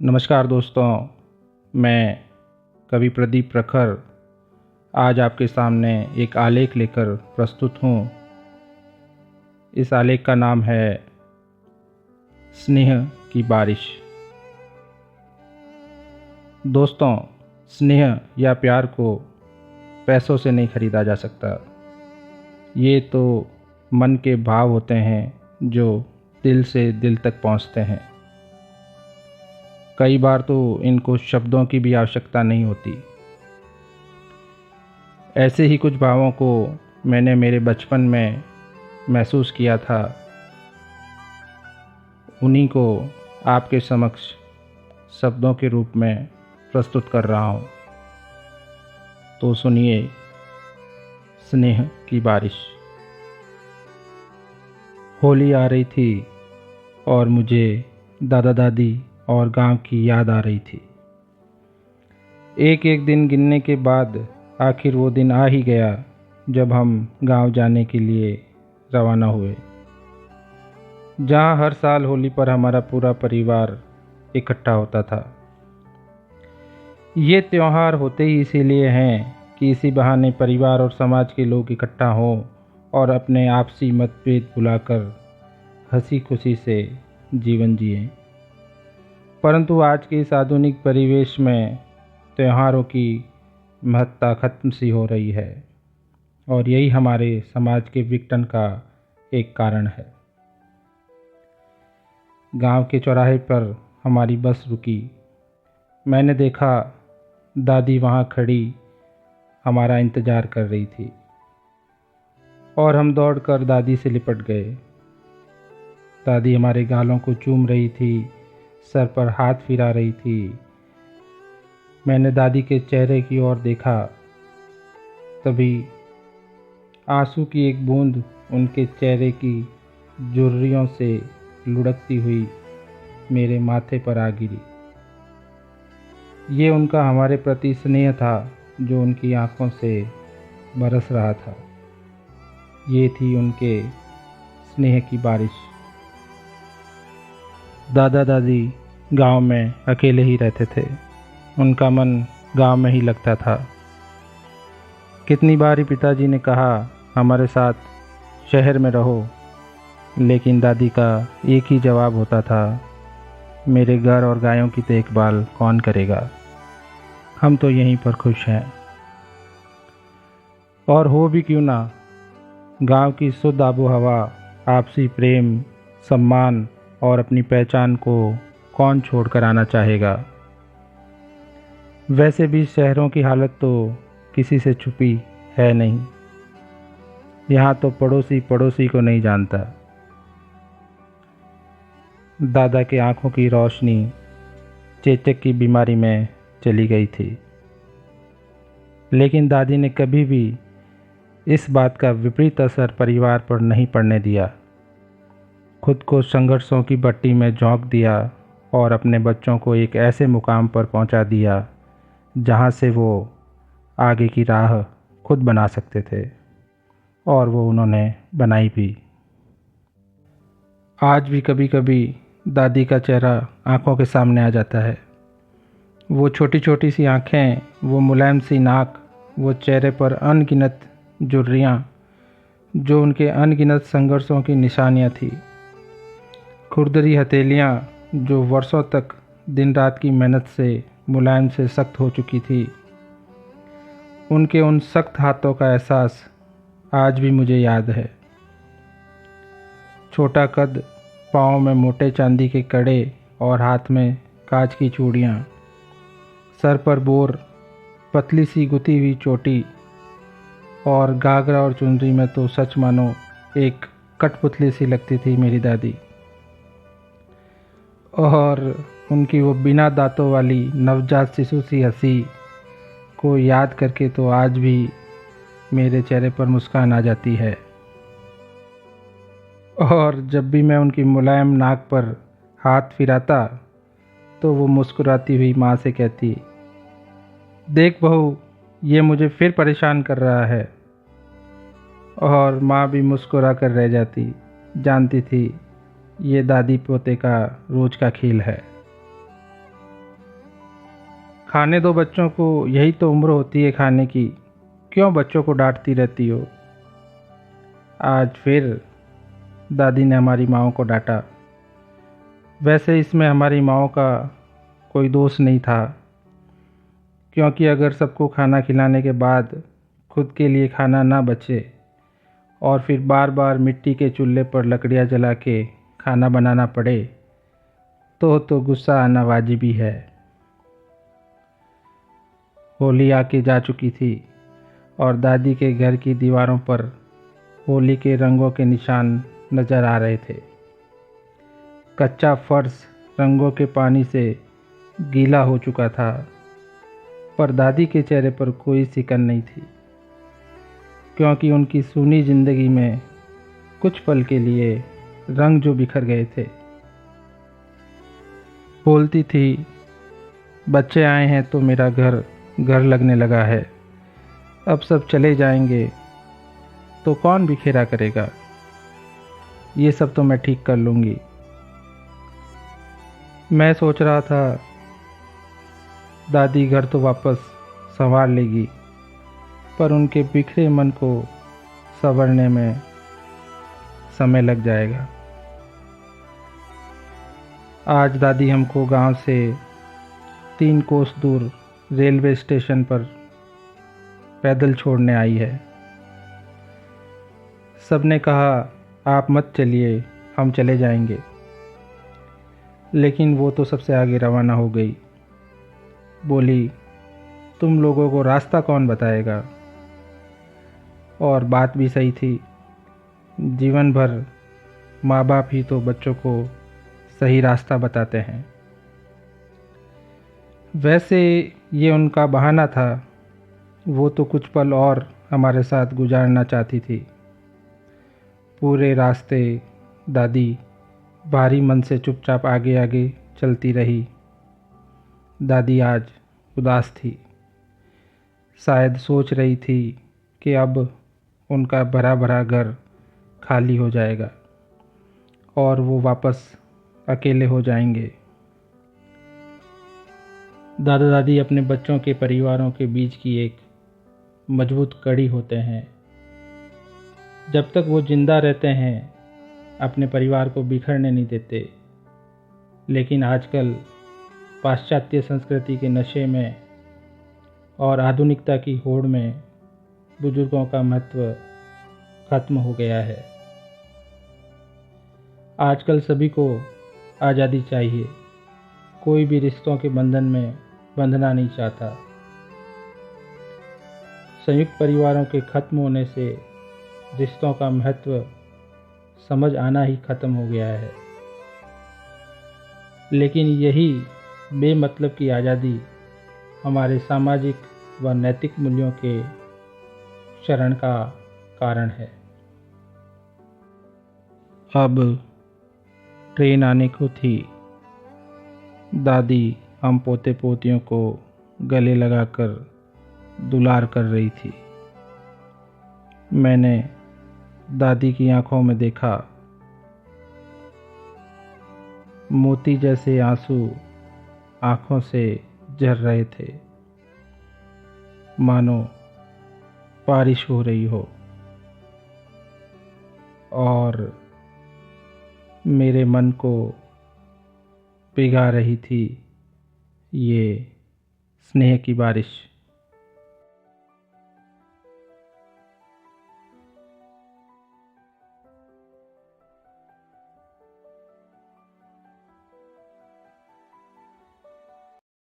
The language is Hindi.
नमस्कार दोस्तों, मैं कवि प्रदीप प्रखर आज आपके सामने एक आलेख लेकर प्रस्तुत हूँ। इस आलेख का नाम है स्नेह की बारिश। दोस्तों, स्नेह या प्यार को पैसों से नहीं खरीदा जा सकता। ये तो मन के भाव होते हैं जो दिल से दिल तक पहुँचते हैं। कई बार तो इनको शब्दों की भी आवश्यकता नहीं होती। ऐसे ही कुछ भावों को मैंने मेरे बचपन में महसूस किया था। उन्हीं को आपके समक्ष शब्दों के रूप में प्रस्तुत कर रहा हूँ। तो सुनिए स्नेह की बारिश। होली आ रही थी और मुझे दादा दादी और गांव की याद आ रही थी। एक एक दिन गिनने के बाद आखिर वो दिन आ ही गया जब हम गांव जाने के लिए रवाना हुए, जहां हर साल होली पर हमारा पूरा परिवार इकट्ठा होता था। ये त्यौहार होते ही इसीलिए हैं कि इसी बहाने परिवार और समाज के लोग इकट्ठा हों और अपने आपसी मतभेद भुलाकर हंसी खुशी से जीवन जिएं। परंतु आज के इस आधुनिक परिवेश में त्योहारों की महत्ता खत्म सी हो रही है और यही हमारे समाज के विघटन का एक कारण है। गांव के चौराहे पर हमारी बस रुकी। मैंने देखा दादी वहां खड़ी हमारा इंतज़ार कर रही थी और हम दौड़कर दादी से लिपट गए। दादी हमारे गालों को चूम रही थी, सर पर हाथ फिरा रही थी। मैंने दादी के चेहरे की ओर देखा, तभी आंसू की एक बूंद उनके चेहरे की झुर्रियों से लुढ़कती हुई मेरे माथे पर आ गिरी। ये उनका हमारे प्रति स्नेह था जो उनकी आंखों से बरस रहा था। ये थी उनके स्नेह की बारिश। दादा दादी गांव में अकेले ही रहते थे। उनका मन गांव में ही लगता था। कितनी बार ही पिताजी ने कहा हमारे साथ शहर में रहो, लेकिन दादी का एक ही जवाब होता था, मेरे घर और गायों की देखभाल कौन करेगा, हम तो यहीं पर खुश हैं। और हो भी क्यों ना, गांव की शुद्ध आबो हवा, आपसी प्रेम, सम्मान और अपनी पहचान को कौन छोड़कर आना चाहेगा। वैसे भी शहरों की हालत तो किसी से छुपी है नहीं। यहाँ तो पड़ोसी पड़ोसी को नहीं जानता। दादा के आंखों की रोशनी चेचक की बीमारी में चली गई थी, लेकिन दादी ने कभी भी इस बात का विपरीत असर परिवार पर नहीं पड़ने दिया। खुद को संघर्षों की भट्टी में झोंक दिया और अपने बच्चों को एक ऐसे मुकाम पर पहुंचा दिया जहां से वो आगे की राह खुद बना सकते थे, और वो उन्होंने बनाई भी। आज भी कभी कभी दादी का चेहरा आंखों के सामने आ जाता है। वो छोटी छोटी सी आंखें, वो मुलायम सी नाक, वो चेहरे पर अनगिनत झुर्रियाँ जो उनके अनगिनत संघर्षों की निशानियाँ थी। खुरदरी हथेलियाँ जो वर्षों तक दिन रात की मेहनत से मुलायम से सख्त हो चुकी थी। उनके उन सख्त हाथों का एहसास आज भी मुझे याद है। छोटा कद, पाँव में मोटे चांदी के कड़े और हाथ में कांच की चूड़ियाँ, सर पर बोर, पतली सी गुथी हुई चोटी, और घाघरा और चुनरी में तो सच मानो एक कठपुतली सी लगती थी मेरी दादी। और उनकी वो बिना दांतों वाली नवजात शिशु सी हंसी को याद करके तो आज भी मेरे चेहरे पर मुस्कान आ जाती है। और जब भी मैं उनकी मुलायम नाक पर हाथ फिराता तो वो मुस्कुराती हुई माँ से कहती, देख बहू, ये मुझे फिर परेशान कर रहा है। और माँ भी मुस्कुरा कर रह जाती, जानती थी ये दादी पोते का रोज का खेल है। खाने दो बच्चों को, यही तो उम्र होती है खाने की, क्यों बच्चों को डांटती रहती हो। आज फिर दादी ने हमारी माँओं को डांटा। वैसे इसमें हमारी माँओं का कोई दोष नहीं था, क्योंकि अगर सबको खाना खिलाने के बाद खुद के लिए खाना ना बचे और फिर बार बार मिट्टी के चूल्हे पर लकड़ियाँ जला के खाना बनाना पड़े तो गुस्सा आना वाजिब ही है। होली आके जा चुकी थी और दादी के घर की दीवारों पर होली के रंगों के निशान नज़र आ रहे थे। कच्चा फर्श रंगों के पानी से गीला हो चुका था, पर दादी के चेहरे पर कोई सिकन नहीं थी, क्योंकि उनकी सूनी जिंदगी में कुछ पल के लिए रंग जो बिखर गए थे। बोलती थी, बच्चे आए हैं तो मेरा घर घर लगने लगा है, अब सब चले जाएंगे तो कौन बिखेरा करेगा, ये सब तो मैं ठीक कर लूँगी। मैं सोच रहा था दादी घर तो वापस संवार लेगी, पर उनके बिखरे मन को संवरने में समय लग जाएगा। आज दादी हमको गांव से 3 कोस दूर रेलवे स्टेशन पर पैदल छोड़ने आई है। सबने कहा आप मत चलिए, हम चले जाएंगे, लेकिन वो तो सबसे आगे रवाना हो गई। बोली, तुम लोगों को रास्ता कौन बताएगा। और बात भी सही थी, जीवन भर माँ बाप ही तो बच्चों को सही रास्ता बताते हैं। वैसे ये उनका बहाना था, वो तो कुछ पल और हमारे साथ गुजारना चाहती थी। पूरे रास्ते दादी भारी मन से चुपचाप आगे आगे चलती रही। दादी आज उदास थी, शायद सोच रही थी कि अब उनका भरा भरा घर खाली हो जाएगा और वो वापस अकेले हो जाएंगे। दादा दादी अपने बच्चों के परिवारों के बीच की एक मजबूत कड़ी होते हैं। जब तक वो जिंदा रहते हैं अपने परिवार को बिखरने नहीं देते, लेकिन आजकल पाश्चात्य संस्कृति के नशे में और आधुनिकता की होड़ में बुजुर्गों का महत्व खत्म हो गया है। आजकल सभी को आज़ादी चाहिए, कोई भी रिश्तों के बंधन में बंधना नहीं चाहता। संयुक्त परिवारों के खत्म होने से रिश्तों का महत्व समझ आना ही खत्म हो गया है। लेकिन यही बेमतलब की आज़ादी हमारे सामाजिक व नैतिक मूल्यों के क्षरण का कारण है। अब ट्रेन आने को थी। दादी हम पोते पोतियों को गले लगाकर दुलार कर रही थी। मैंने दादी की आंखों में देखा, मोती जैसे आंसू आंखों से झर रहे थे, मानो बारिश हो रही हो। और मेरे मन को भिगा रही थी ये स्नेह की बारिश।